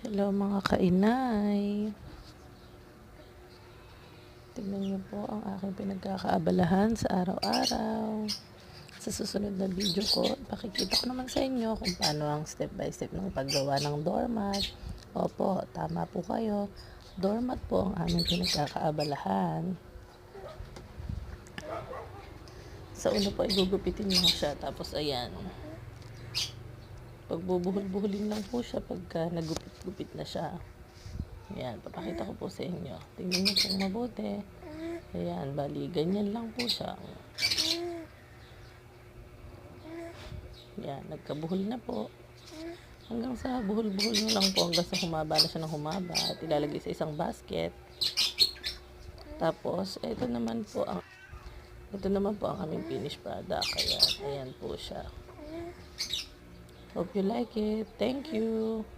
Hello mga kainay. Tignan niyo po ang aking pinagkakaabalahan sa araw-araw. Sa susunod na video ko, pakikita ko naman sa inyo kung paano ang step by step ng paggawa ng doormat. Opo, tama po kayo. Doormat po ang aming pinagkakaabalahan. Sa una po, igugupitin mo siya. Tapos ayan. Pagbubuhol-buhulin lang po siya pagka nagupit-gupit na siya. Ayan, papakita ko po sa inyo. Tingnan niyo pong mabuti. Ayan, bali, ganyan lang po siya. Ayan, nagkabuhol na po. Hanggang sa buhol-buhol nyo lang po hanggang sa humaba na siya ng humaba at ilalagay sa isang basket. Tapos, ito naman po ang aming finished product. Ayan po siya. Hope you like it. Thank you.